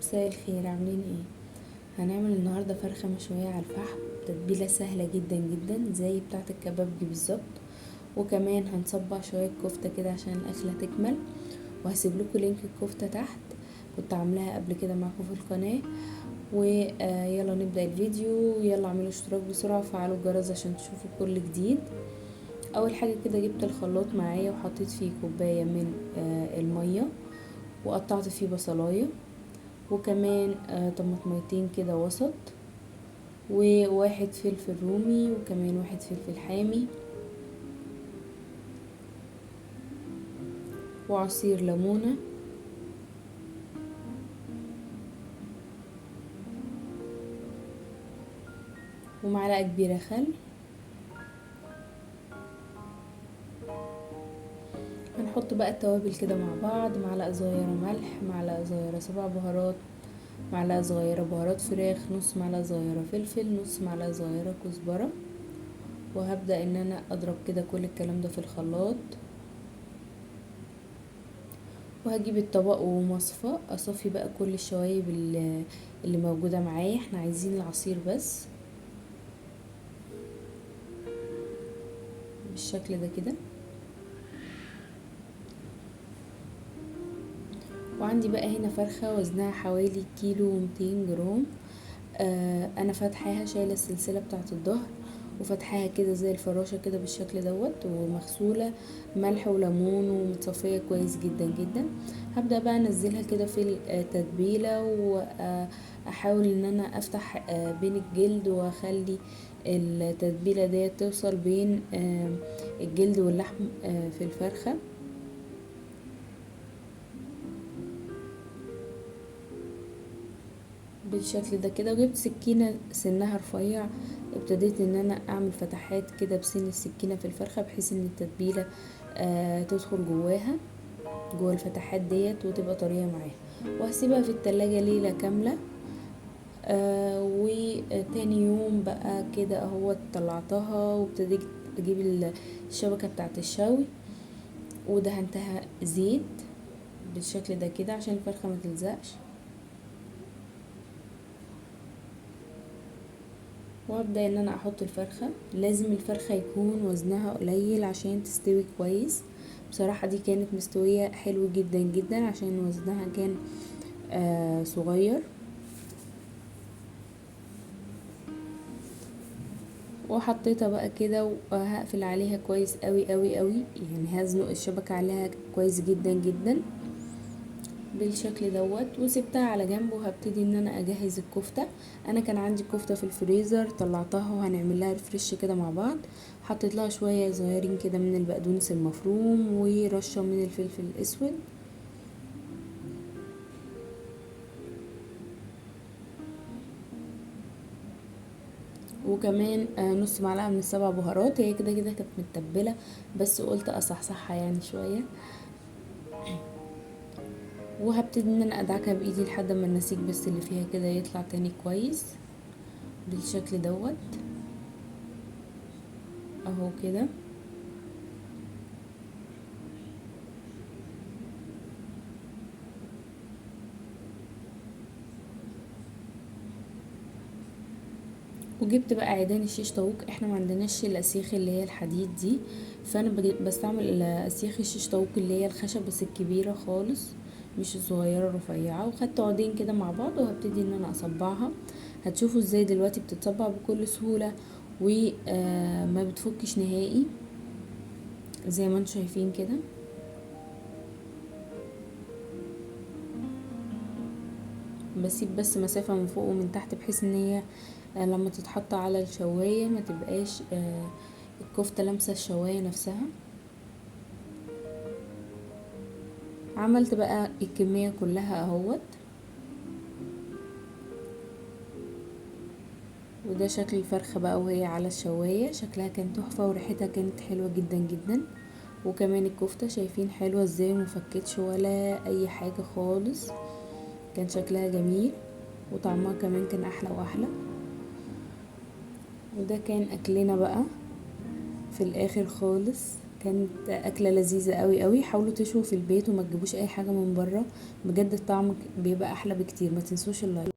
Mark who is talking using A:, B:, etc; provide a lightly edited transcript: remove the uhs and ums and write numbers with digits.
A: مساء الخير، عاملين ايه؟ هنعمل النهارده فرخه مشويه على الفحم. تتبيله سهله جدا جدا زي بتاعه الكبابجي بالظبط. وكمان هنصبع شويه كفته كده عشان الاكله تكمل. وهسيب لكم لينك الكفته تحت، كنت عاملاها قبل كده معاكم في القناه. ويلا نبدا الفيديو. يلا اعملوا اشتراك بسرعه وفعلوا الجرس عشان تشوفوا كل جديد. اول حاجه كده جبت الخلاط معايا وحطيت فيه كوبايه من الميه، وقطعت فيه بصلايه، وكمان طماطميتين كده وسط، وواحد فلفل رومي، وكمان واحد فلفل حامي، وعصير ليمونة، ومعلقة كبيرة خل. هنحط بقى التوابل كده مع بعض: معلقة صغيرة ملح، معلقة صغيرة سبع بهارات، معلقة صغيرة بهارات فراخ، نص معلقة صغيرة فلفل، نص معلقة صغيرة كزبرة. وهبدأ ان انا اضرب كده كل الكلام ده في الخلاط. وهجيب الطبق ومصفى اصفي بقى كل الشوايب اللي موجودة معايا. احنا عايزين العصير بس بالشكل ده كده. وعندي بقى هنا فرخة وزنها حوالي كيلو ومتين جرام. انا فاتحاها، شايلة السلسلة بتاعة الظهر وفتحاها كده زي الفراشة كده بالشكل دوت، ومغسولة ملح وليمون ومتصفية كويس جدا جدا. هبدأ بقى انزلها كده في التتبيلة، واحاول ان انا افتح بين الجلد، واخلي التتبيلة ديت توصل بين الجلد واللحم في الفرخة بالشكل ده كده. وجبت سكينة سنها رفيع، ابتديت ان انا اعمل فتحات كده بسن السكينة في الفرخة، بحيث ان التتبيلة تدخل جواها، جوا الفتحات ديت، وتبقى طرية معاها. وهسيبها في التلاجة ليلة كاملة. وتاني يوم بقى كده اهو طلعتها، وابتديت اجيب الشبكة بتاعت الشوي، ودهنتها زيت بالشكل ده كده عشان الفرخة ما تلزقش. وابدا ان انا احط الفرخه. لازم الفرخه يكون وزنها قليل عشان تستوي كويس. بصراحه دي كانت مستويه حلو جدا جدا عشان وزنها كان صغير. وحطيتها بقى كده، وهقفل عليها كويس قوي قوي قوي، يعني هزنق الشبكه عليها كويس جدا جدا بالشكل دوت. وسبتها على جنب، وهبتدي ان انا اجهز الكفته. انا كان عندي كفته في الفريزر، طلعتها وهنعمل لها ريفرش كده مع بعض. حطيت لها شويه صغيرين كده من البقدونس المفروم، ورشه من الفلفل الاسود، وكمان نص معلقه من السبع بهارات. هي كده كده كانت متبله، بس قلت اصحصحها يعني شويه. وهبتدي ان انا ادعكها بايدي لحد ما النسيج بس اللي فيها كده يطلع تاني كويس بالشكل دوت اهو كده. وجبت بقى عيدان الشيش طاووق. احنا ما عندناش الاسياخ اللي هي الحديد دي، فانا بستعمل اسياخ الشيش طاووق اللي هي الخشب بس الكبيره خالص، مش الصغيره الرفيعه. وخدت عودين كده مع بعض، وهبتدي ان انا اصبعها. هتشوفوا ازاي دلوقتي بتتصبع بكل سهوله، وما بتفكش نهائي زي ما انتم شايفين كده. بسيب بس مسافه من فوق ومن تحت، بحيث ان هي لما تتحط على الشوايه ما تبقاش الكفته لامسه الشوايه نفسها. عملت بقى الكمية كلها اهوت، وده شكل الفرخة بقى وهي على الشواية. شكلها كان تحفة وريحتها كانت حلوة جدا جدا. وكمان الكفتة شايفين حلوة ازاي، مفكتش ولا اي حاجة خالص. كان شكلها جميل، وطعمها كمان كان احلى واحلى. وده كان اكلنا بقى في الاخر خالص. كانت اكله لذيذه قوي قوي. حاولوا تشووا في البيت وما تجيبوش اي حاجه من بره، بجد الطعم بيبقى احلى بكتير. ما تنسوش اللايك.